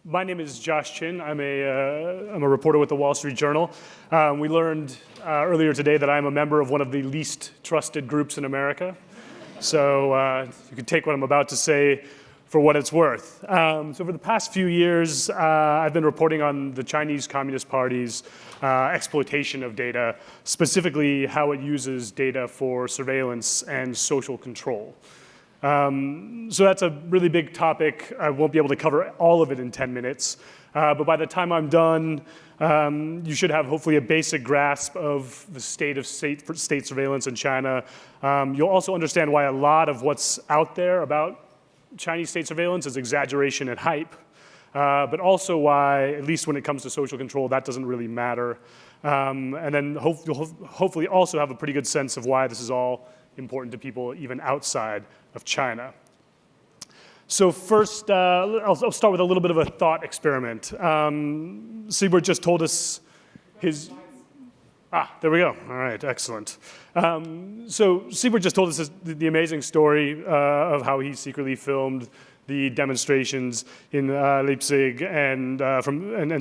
My name is Josh Chin. I'm a reporter with the Wall Street Journal. We learned earlier today that I'm a member of one of the least trusted groups in America. So you can take what I'm about to say for what it's worth. So for the past few years, I've been reporting on the Chinese Communist Party's exploitation of data, specifically how it uses data for surveillance and social control. So that's a really big topic. I won't be able to cover all of it in 10 minutes. But by the time I'm done, you should have hopefully a basic grasp of the state of state surveillance in China. You'll also understand why a lot of what's out there about Chinese state surveillance is exaggeration and hype, but also why, at least when it comes to social control, that doesn't really matter. And then you'll hopefully also have a pretty good sense of why this is all important to people even outside of China. So first, I'll start with a little bit of a thought experiment. Siebert just told us his... there we go. All right, excellent. So Siebert just told us the amazing story of how he secretly filmed the demonstrations in Leipzig and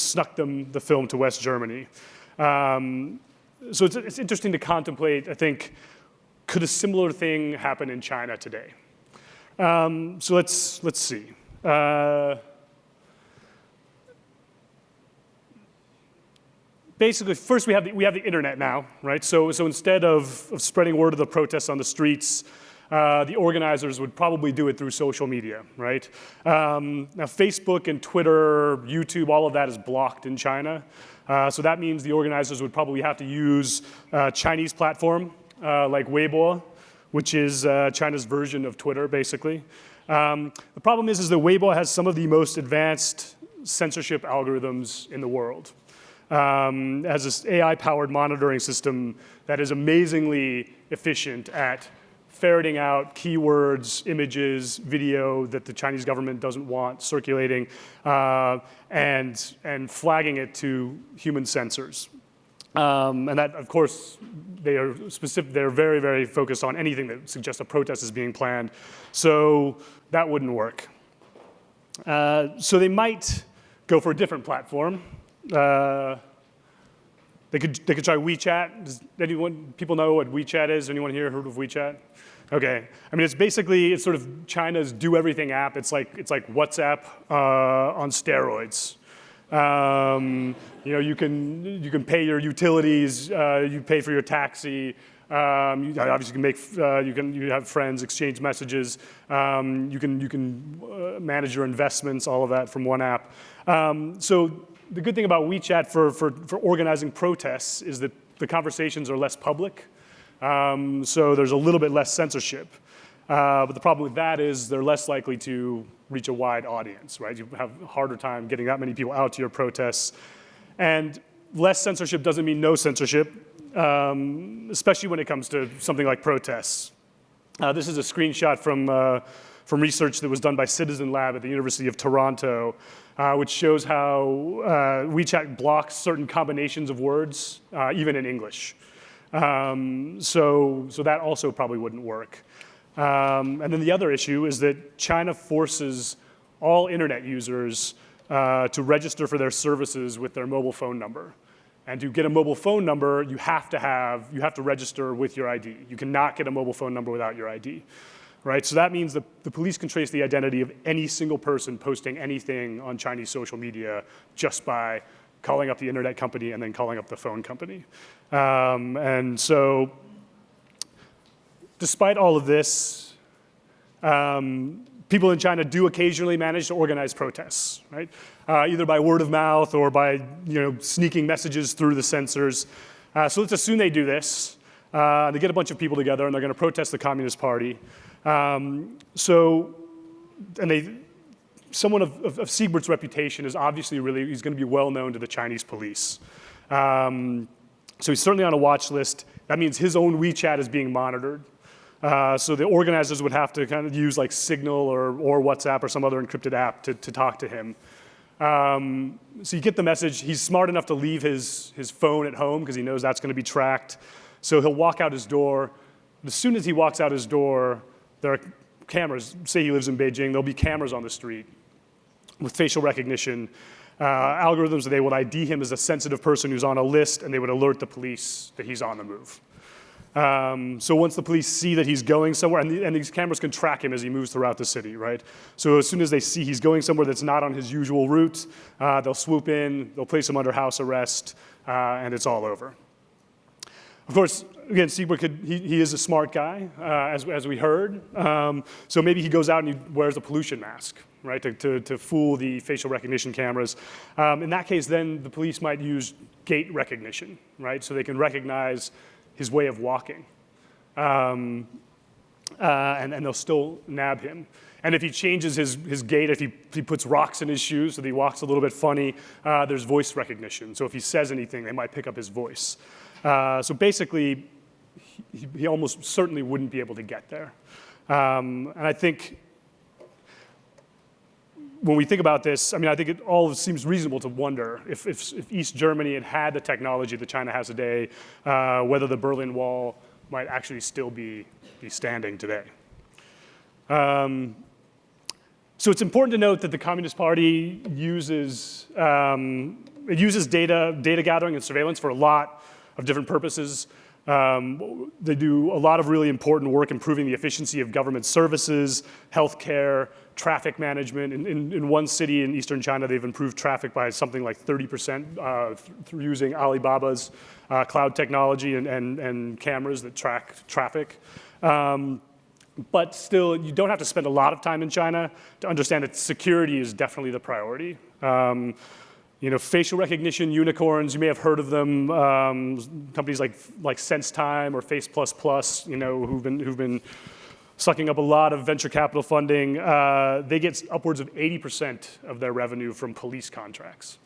snuck the film to West Germany. So it's interesting to contemplate, I think, could a similar thing happen in China today? So let's see. Basically, first we have the internet now, right? So instead of spreading word of the protests on the streets, the organizers would probably do it through social media, right? Now Facebook and Twitter, YouTube, all of that is blocked in China. So that means the organizers would probably have to use a Chinese platform like Weibo, which is China's version of Twitter, basically. The problem is that Weibo has some of the most advanced censorship algorithms in the world. It has this AI-powered monitoring system that is amazingly efficient at ferreting out keywords, images, video that the Chinese government doesn't want circulating, and flagging it to human censors. And that, of course, they're very, very focused on anything that suggests a protest is being planned. So that wouldn't work. So they might go for a different platform. They could try WeChat. Does people know what WeChat is? Anyone here heard of WeChat? Okay. I mean, it's sort of China's do everything app. It's like WhatsApp on steroids. You can pay your utilities, you pay for your taxi, you obviously you have friends, exchange messages, you can manage your investments, all of that from one app. So the good thing about WeChat for organizing protests is that the conversations are less public, so there's a little bit less censorship. But the problem with that is they're less likely to reach a wide audience, right? You have a harder time getting that many people out to your protests. And less censorship doesn't mean no censorship, especially when it comes to something like protests. This is a screenshot from research that was done by Citizen Lab at the University of Toronto, which shows how WeChat blocks certain combinations of words, even in English. So that also probably wouldn't work. And then the other issue is that China forces all internet users to register for their services with their mobile phone number. And to get a mobile phone number, you have to register with your ID. You cannot get a mobile phone number without your ID, right? So that means that the police can trace the identity of any single person posting anything on Chinese social media just by calling up the internet company and then calling up the phone company. And so, despite all of this, people in China do occasionally manage to organize protests, right? Either by word of mouth or by sneaking messages through the censors. So let's assume they do this. They get a bunch of people together and they're going to protest the Communist Party. Someone of Siebert's reputation is obviously he's going to be well known to the Chinese police. So he's certainly on a watch list. That means his own WeChat is being monitored. So the organizers would have to kind of use like Signal or WhatsApp or some other encrypted app to talk to him. So you get the message. He's smart enough to leave his phone at home because he knows that's going to be tracked. So he'll walk out his door. As soon as he walks out his door, there are cameras. Say he lives in Beijing, there'll be cameras on the street. with facial recognition algorithms. They would ID him as a sensitive person who's on a list, and they would alert the police that he's on the move. So once the police see that he's going somewhere, and these cameras can track him as he moves throughout the city, right? So as soon as they see he's going somewhere that's not on his usual route, they'll swoop in, they'll place him under house arrest, and it's all over. Of course, again, Siegberg he is a smart guy, as we heard. So maybe he goes out and he wears a pollution mask, right, to fool the facial recognition cameras. In that case, then the police might use gait recognition, right? So they can recognize his way of walking. And they'll still nab him. And if he changes his gait, if he puts rocks in his shoes so that he walks a little bit funny, there's voice recognition. So if he says anything, they might pick up his voice. So basically, he almost certainly wouldn't be able to get there. And I think when we think about this, I mean, I think it all seems reasonable to wonder if East Germany had the technology that China has today, whether the Berlin Wall might actually still be standing today. So it's important to note that the Communist Party uses data gathering and surveillance for a lot of different purposes. They do a lot of really important work improving the efficiency of government services, healthcare, traffic management. In one city in eastern China, they've improved traffic by something like 30% through using Alibaba's cloud technology and cameras that track traffic. But still, you don't have to spend a lot of time in China to understand that security is definitely the priority. Facial recognition unicorns, you may have heard of them. Companies like SenseTime or Face++, who've been sucking up a lot of venture capital funding. They get upwards of 80% of their revenue from police contracts.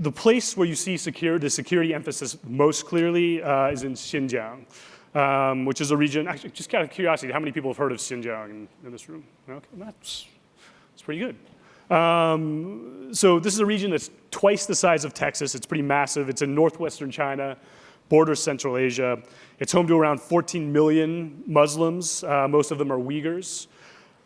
The place where you see the security emphasis most clearly is in Xinjiang, which is a region, actually, just out of curiosity, how many people have heard of Xinjiang in this room? Okay, that's pretty good. So this is a region that's twice the size of Texas. It's pretty massive. It's in northwestern China, borders Central Asia. It's home to around 14 million Muslims. Most of them are Uyghurs.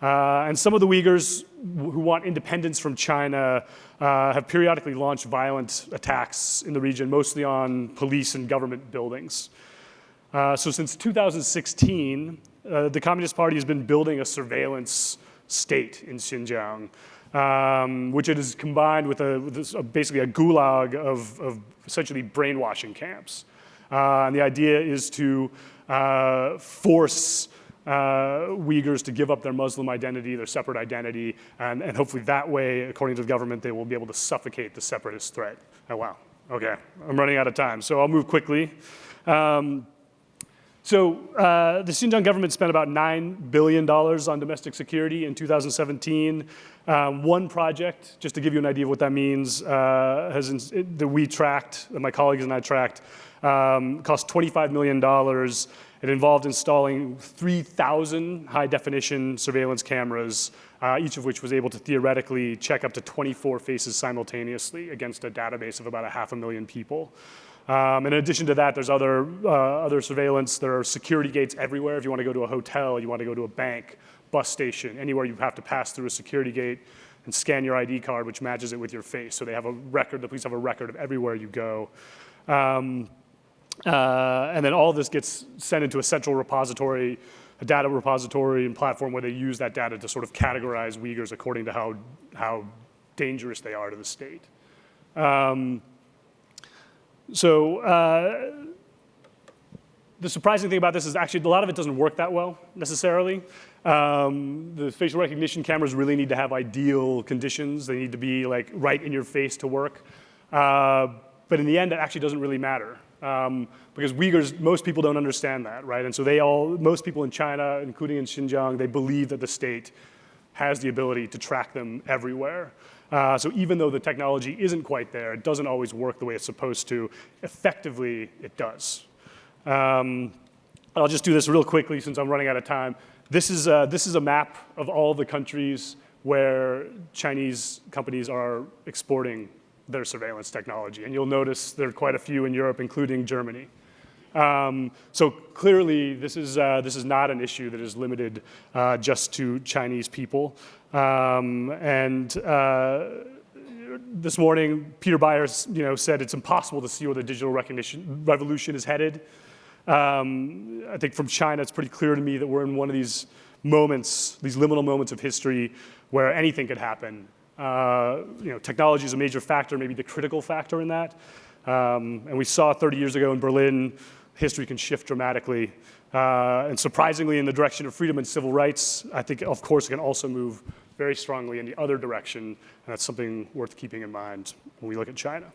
And some of the Uyghurs who want independence from China have periodically launched violent attacks in the region, mostly on police and government buildings. So since 2016, the Communist Party has been building a surveillance state in Xinjiang, which it is combined with basically a gulag of essentially brainwashing camps. And the idea is to force Uyghurs to give up their Muslim identity, their separate identity, and hopefully that way, according to the government, they will be able to suffocate the separatist threat. Oh, wow. Okay, I'm running out of time, so I'll move quickly. The Xinjiang government spent about $9 billion on domestic security in 2017. One project, just to give you an idea of what that means, that we tracked, that my colleagues and I tracked, cost $25 million. It involved installing 3,000 high-definition surveillance cameras, each of which was able to theoretically check up to 24 faces simultaneously against a database of about 500,000 people. In addition to that, there's other surveillance. There are security gates everywhere. If you want to go to a hotel, you want to go to a bank, bus station, anywhere you have to pass through a security gate and scan your ID card, which matches it with your face. So they have a record, the police have a record of everywhere you go. And then all of this gets sent into a central repository, a data repository and platform where they use that data to sort of categorize Uyghurs according to how dangerous they are to the state. The surprising thing about this is actually a lot of it doesn't work that well necessarily. The facial recognition cameras really need to have ideal conditions. They need to be like right in your face to work. But in the end, it actually doesn't really matter. Because Uyghurs, most people don't understand that, right? And so most people in China, including in Xinjiang, they believe that the state has the ability to track them everywhere. So even though the technology isn't quite there, it doesn't always work the way it's supposed to. Effectively, it does. I'll just do this real quickly since I'm running out of time. This is a map of all the countries where Chinese companies are exporting their surveillance technology. And you'll notice there are quite a few in Europe, including Germany. So clearly, this is not an issue that is limited just to Chinese people. This morning, Peter Byers, said it's impossible to see where the digital recognition revolution is headed. I think from China, it's pretty clear to me that we're in one of these moments, these liminal moments of history where anything could happen. Technology is a major factor, maybe the critical factor in that. And we saw 30 years ago in Berlin, history can shift dramatically. And surprisingly, in the direction of freedom and civil rights, I think, of course, it can also move very strongly in the other direction. And that's something worth keeping in mind when we look at China.